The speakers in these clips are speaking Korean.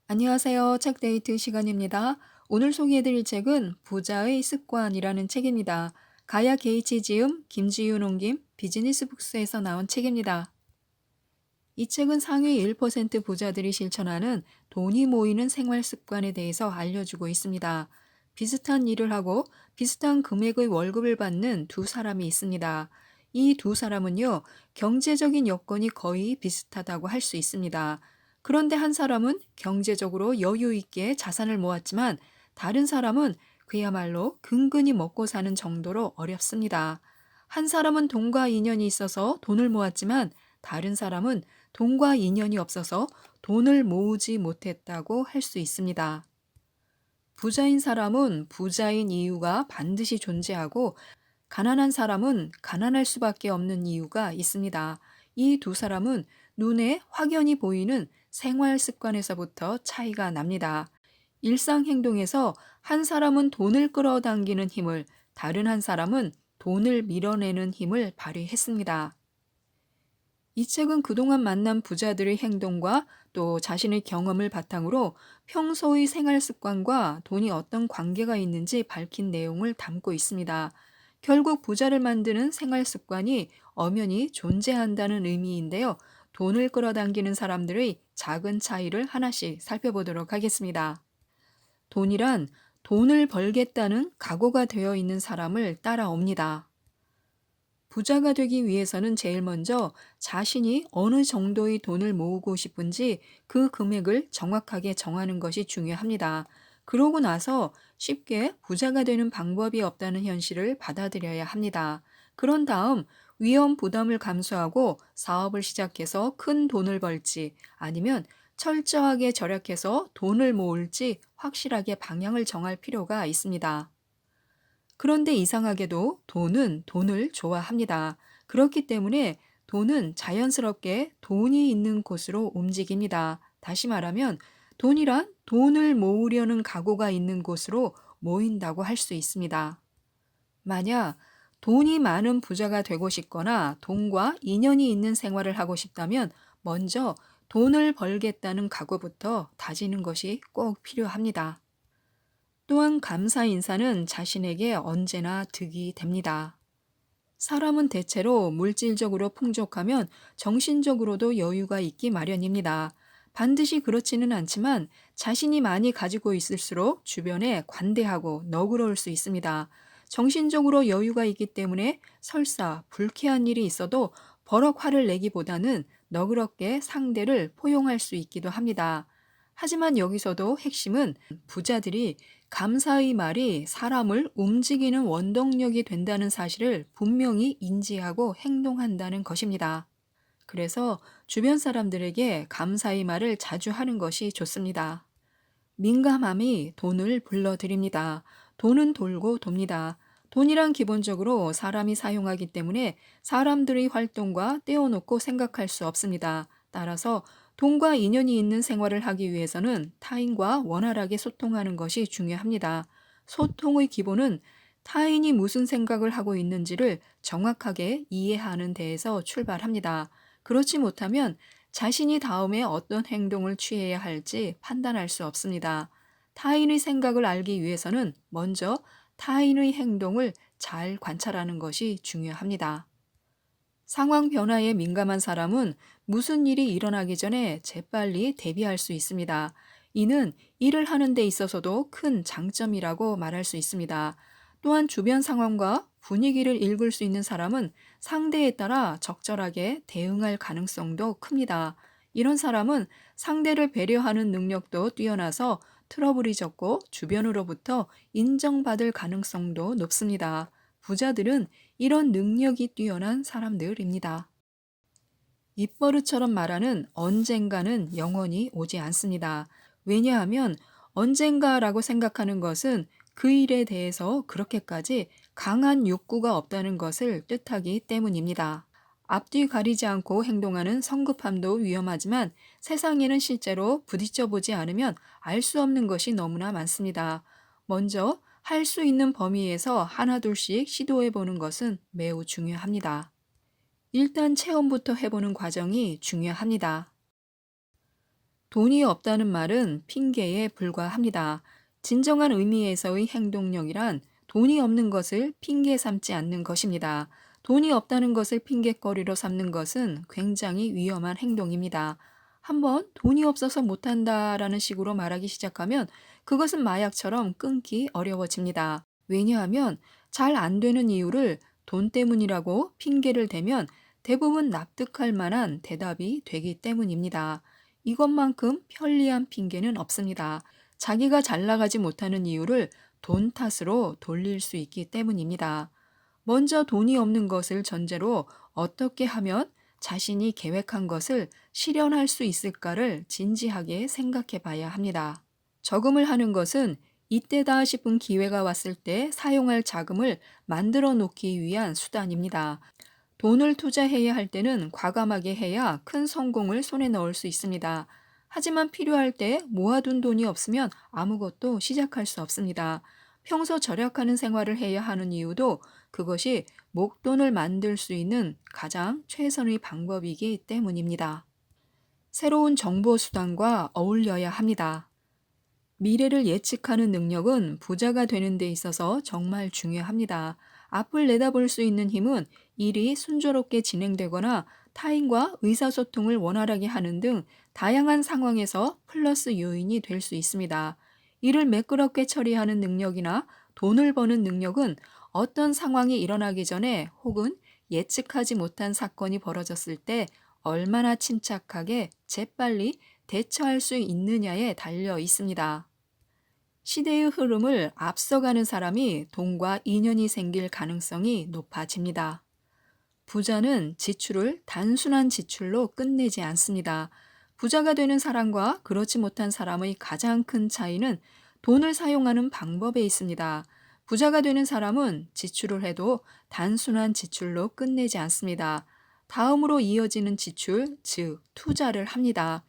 안녕하세요. 책데이트 시간입니다. 오늘 소개해드릴 책은 부자의 습관이라는 책입니다. 가야 게이츠 지음, 김지윤 옮김, 비즈니스북스에서 나온 책입니다. 이 책은 상위 1% 부자들이 실천하는 돈이 모이는 생활 습관에 대해서 알려주고 있습니다. 비슷한 일을 하고 비슷한 금액의 월급을 받는 두 사람이 있습니다. 이 두 사람은요, 경제적인 여건이 거의 비슷하다고 할 수 있습니다. 그런데 한 사람은 경제적으로 여유 있게 자산을 모았지만 다른 사람은 그야말로 근근히 먹고 사는 정도로 어렵습니다. 한 사람은 돈과 인연이 있어서 돈을 모았지만 다른 사람은 돈과 인연이 없어서 돈을 모으지 못했다고 할 수 있습니다. 부자인 사람은 부자인 이유가 반드시 존재하고 가난한 사람은 가난할 수밖에 없는 이유가 있습니다. 이 두 사람은 눈에 확연히 보이는 생활 습관에서부터 차이가 납니다. 일상 행동에서 한 사람은 돈을 끌어당기는 힘을, 다른 한 사람은 돈을 밀어내는 힘을 발휘했습니다. 이 책은 그동안 만난 부자들의 행동과 또 자신의 경험을 바탕으로 평소의 생활 습관과 돈이 어떤 관계가 있는지 밝힌 내용을 담고 있습니다. 결국 부자를 만드는 생활 습관이 엄연히 존재한다는 의미인데요. 돈을 끌어당기는 사람들의 작은 차이를 하나씩 살펴보도록 하겠습니다. 돈이란 돈을 벌겠다는 각오가 되어 있는 사람을 따라옵니다. 부자가 되기 위해서는 제일 먼저 자신이 어느 정도의 돈을 모으고 싶은지 그 금액을 정확하게 정하는 것이 중요합니다. 그러고 나서 쉽게 부자가 되는 방법이 없다는 현실을 받아들여야 합니다. 그런 다음 위험 부담을 감수하고 사업을 시작해서 큰 돈을 벌지 아니면 철저하게 절약해서 돈을 모을지 확실하게 방향을 정할 필요가 있습니다. 그런데 이상하게도 돈은 돈을 좋아합니다. 그렇기 때문에 돈은 자연스럽게 돈이 있는 곳으로 움직입니다. 다시 말하면 돈이란 돈을 모으려는 각오가 있는 곳으로 모인다고 할 수 있습니다. 만약 돈이 많은 부자가 되고 싶거나 돈과 인연이 있는 생활을 하고 싶다면 먼저 돈을 벌겠다는 각오부터 다지는 것이 꼭 필요합니다. 또한 감사 인사는 자신에게 언제나 득이 됩니다. 사람은 대체로 물질적으로 풍족하면 정신적으로도 여유가 있기 마련입니다. 반드시 그렇지는 않지만 자신이 많이 가지고 있을수록 주변에 관대하고 너그러울 수 있습니다. 정신적으로 여유가 있기 때문에 설사 불쾌한 일이 있어도 버럭 화를 내기보다는 너그럽게 상대를 포용할 수 있기도 합니다. 하지만 여기서도 핵심은 부자들이 감사의 말이 사람을 움직이는 원동력이 된다는 사실을 분명히 인지하고 행동한다는 것입니다. 그래서 주변 사람들에게 감사의 말을 자주 하는 것이 좋습니다. 민감함이 돈을 불러들입니다. 돈은 돌고 돕니다. 돈이란 기본적으로 사람이 사용하기 때문에 사람들의 활동과 떼어놓고 생각할 수 없습니다. 따라서 돈과 인연이 있는 생활을 하기 위해서는 타인과 원활하게 소통하는 것이 중요합니다. 소통의 기본은 타인이 무슨 생각을 하고 있는지를 정확하게 이해하는 데에서 출발합니다. 그렇지 못하면 자신이 다음에 어떤 행동을 취해야 할지 판단할 수 없습니다. 타인의 생각을 알기 위해서는 먼저 타인의 행동을 잘 관찰하는 것이 중요합니다. 상황 변화에 민감한 사람은 무슨 일이 일어나기 전에 재빨리 대비할 수 있습니다. 이는 일을 하는 데 있어서도 큰 장점이라고 말할 수 있습니다. 또한 주변 상황과 분위기를 읽을 수 있는 사람은 상대에 따라 적절하게 대응할 가능성도 큽니다. 이런 사람은 상대를 배려하는 능력도 뛰어나서 트러블이 적고 주변으로부터 인정받을 가능성도 높습니다. 부자들은 이런 능력이 뛰어난 사람들입니다. 입버릇처럼 말하는 언젠가는 영원히 오지 않습니다. 왜냐하면 언젠가라고 생각하는 것은 그 일에 대해서 그렇게까지 강한 욕구가 없다는 것을 뜻하기 때문입니다. 앞뒤 가리지 않고 행동하는 성급함도 위험하지만 세상에는 실제로 부딪혀 보지 않으면 알 수 없는 것이 너무나 많습니다. 먼저 할 수 있는 범위에서 하나둘씩 시도해 보는 것은 매우 중요합니다. 일단 체험부터 해보는 과정이 중요합니다. 돈이 없다는 말은 핑계에 불과합니다. 진정한 의미에서의 행동력이란 돈이 없는 것을 핑계 삼지 않는 것입니다. 돈이 없다는 것을 핑계거리로 삼는 것은 굉장히 위험한 행동입니다. 한번 돈이 없어서 못한다라는 식으로 말하기 시작하면 그것은 마약처럼 끊기 어려워집니다. 왜냐하면 잘 안 되는 이유를 돈 때문이라고 핑계를 대면 대부분 납득할 만한 대답이 되기 때문입니다. 이것만큼 편리한 핑계는 없습니다. 자기가 잘 나가지 못하는 이유를 돈 탓으로 돌릴 수 있기 때문입니다. 먼저 돈이 없는 것을 전제로 어떻게 하면 자신이 계획한 것을 실현할 수 있을까를 진지하게 생각해 봐야 합니다. 저금을 하는 것은 이때다 싶은 기회가 왔을 때 사용할 자금을 만들어 놓기 위한 수단입니다. 돈을 투자해야 할 때는 과감하게 해야 큰 성공을 손에 넣을 수 있습니다. 하지만 필요할 때 모아둔 돈이 없으면 아무것도 시작할 수 없습니다. 평소 절약하는 생활을 해야 하는 이유도 그것이 목돈을 만들 수 있는 가장 최선의 방법이기 때문입니다. 새로운 정보 수단과 어울려야 합니다. 미래를 예측하는 능력은 부자가 되는 데 있어서 정말 중요합니다. 앞을 내다볼 수 있는 힘은 일이 순조롭게 진행되거나 타인과 의사소통을 원활하게 하는 등 다양한 상황에서 플러스 요인이 될 수 있습니다. 일을 매끄럽게 처리하는 능력이나 돈을 버는 능력은 어떤 상황이 일어나기 전에 혹은 예측하지 못한 사건이 벌어졌을 때 얼마나 침착하게 재빨리 대처할 수 있느냐에 달려 있습니다. 시대의 흐름을 앞서가는 사람이 돈과 인연이 생길 가능성이 높아집니다. 부자는 지출을 단순한 지출로 끝내지 않습니다. 부자가 되는 사람과 그렇지 못한 사람의 가장 큰 차이는 돈을 사용하는 방법에 있습니다. 부자가 되는 사람은 지출을 해도 단순한 지출로 끝내지 않습니다. 다음으로 이어지는 지출, 즉 투자를 합니다.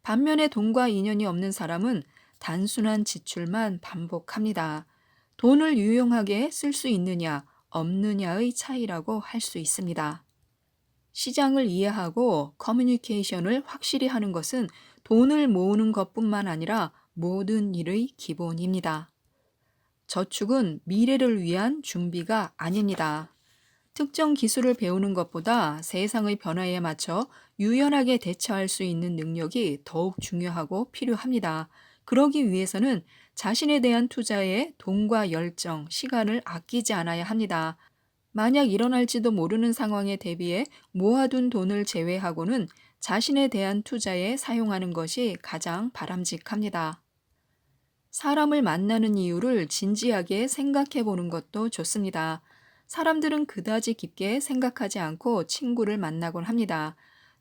반면에 돈과 인연이 없는 사람은 단순한 지출만 반복합니다. 돈을 유용하게 쓸 수 있느냐, 없느냐의 차이라고 할 수 있습니다. 시장을 이해하고 커뮤니케이션을 확실히 하는 것은 돈을 모으는 것뿐만 아니라 모든 일의 기본입니다. 저축은 미래를 위한 준비가 아닙니다. 특정 기술을 배우는 것보다 세상의 변화에 맞춰 유연하게 대처할 수 있는 능력이 더욱 중요하고 필요합니다. 그러기 위해서는 자신에 대한 투자에 돈과 열정, 시간을 아끼지 않아야 합니다. 만약 일어날지도 모르는 상황에 대비해 모아둔 돈을 제외하고는 자신에 대한 투자에 사용하는 것이 가장 바람직합니다. 사람을 만나는 이유를 진지하게 생각해 보는 것도 좋습니다. 사람들은 그다지 깊게 생각하지 않고 친구를 만나곤 합니다.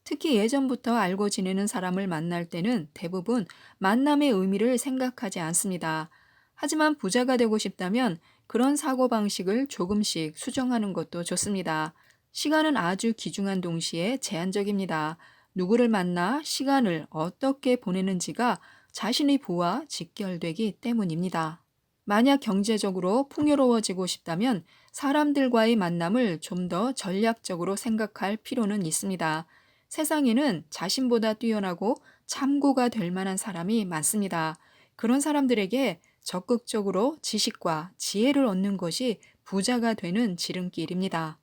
특히 예전부터 알고 지내는 사람을 만날 때는 대부분 만남의 의미를 생각하지 않습니다. 하지만 부자가 되고 싶다면 그런 사고방식을 조금씩 수정하는 것도 좋습니다. 시간은 아주 귀중한 동시에 제한적입니다. 누구를 만나 시간을 어떻게 보내는지가 자신의 부와 직결되기 때문입니다. 만약 경제적으로 풍요로워지고 싶다면 사람들과의 만남을 좀 더 전략적으로 생각할 필요는 있습니다. 세상에는 자신보다 뛰어나고 참고가 될 만한 사람이 많습니다. 그런 사람들에게 적극적으로 지식과 지혜를 얻는 것이 부자가 되는 지름길입니다.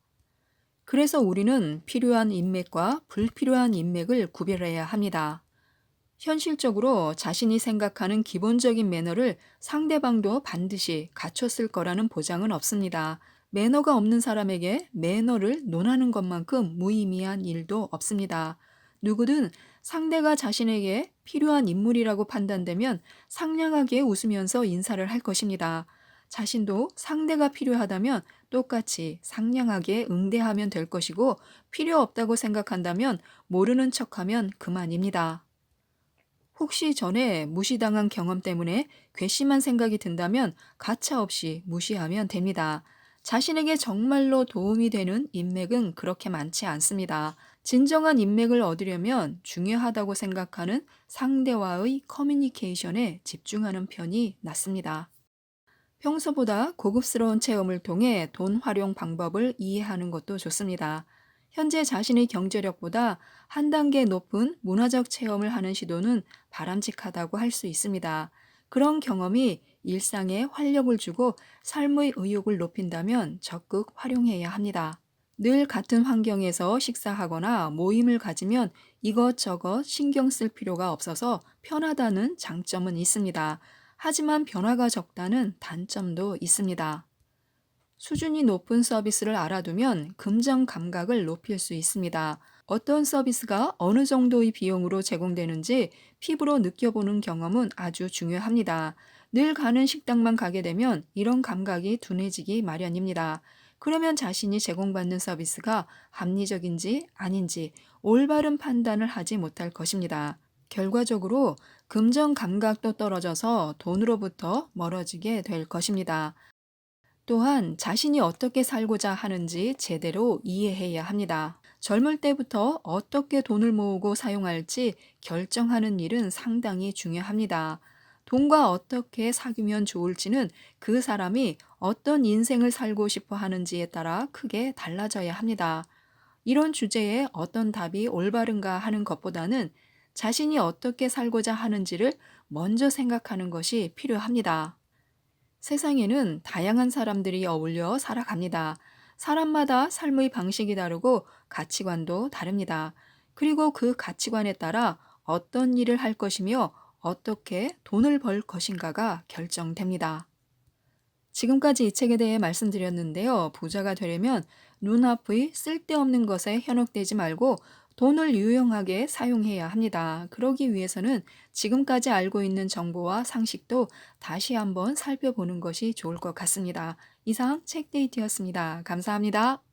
그래서 우리는 필요한 인맥과 불필요한 인맥을 구별해야 합니다. 현실적으로 자신이 생각하는 기본적인 매너를 상대방도 반드시 갖췄을 거라는 보장은 없습니다. 매너가 없는 사람에게 매너를 논하는 것만큼 무의미한 일도 없습니다. 누구든 상대가 자신에게 필요한 인물이라고 판단되면 상냥하게 웃으면서 인사를 할 것입니다. 자신도 상대가 필요하다면 똑같이 상냥하게 응대하면 될 것이고 필요 없다고 생각한다면 모르는 척하면 그만입니다. 혹시 전에 무시당한 경험 때문에 괘씸한 생각이 든다면 가차없이 무시하면 됩니다. 자신에게 정말로 도움이 되는 인맥은 그렇게 많지 않습니다. 진정한 인맥을 얻으려면 중요하다고 생각하는 상대와의 커뮤니케이션에 집중하는 편이 낫습니다. 평소보다 고급스러운 체험을 통해 돈 활용 방법을 이해하는 것도 좋습니다. 현재 자신의 경제력보다 한 단계 높은 문화적 체험을 하는 시도는 바람직하다고 할 수 있습니다. 그런 경험이 일상에 활력을 주고 삶의 의욕을 높인다면 적극 활용해야 합니다. 늘 같은 환경에서 식사하거나 모임을 가지면 이것저것 신경 쓸 필요가 없어서 편하다는 장점은 있습니다. 하지만 변화가 적다는 단점도 있습니다. 수준이 높은 서비스를 알아두면 금전 감각을 높일 수 있습니다. 어떤 서비스가 어느 정도의 비용으로 제공되는지 피부로 느껴보는 경험은 아주 중요합니다. 늘 가는 식당만 가게 되면 이런 감각이 둔해지기 마련입니다. 그러면 자신이 제공받는 서비스가 합리적인지 아닌지 올바른 판단을 하지 못할 것입니다. 결과적으로 금전 감각도 떨어져서 돈으로부터 멀어지게 될 것입니다. 또한 자신이 어떻게 살고자 하는지 제대로 이해해야 합니다. 젊을 때부터 어떻게 돈을 모으고 사용할지 결정하는 일은 상당히 중요합니다. 돈과 어떻게 사귀면 좋을지는 그 사람이 어떤 인생을 살고 싶어 하는지에 따라 크게 달라져야 합니다. 이런 주제에 어떤 답이 올바른가 하는 것보다는 자신이 어떻게 살고자 하는지를 먼저 생각하는 것이 필요합니다. 세상에는 다양한 사람들이 어울려 살아갑니다. 사람마다 삶의 방식이 다르고 가치관도 다릅니다. 그리고 그 가치관에 따라 어떤 일을 할 것이며 어떻게 돈을 벌 것인가가 결정됩니다. 지금까지 이 책에 대해 말씀드렸는데요. 부자가 되려면 눈앞의 쓸데없는 것에 현혹되지 말고 돈을 유용하게 사용해야 합니다. 그러기 위해서는 지금까지 알고 있는 정보와 상식도 다시 한번 살펴보는 것이 좋을 것 같습니다. 이상 책데이트였습니다. 감사합니다.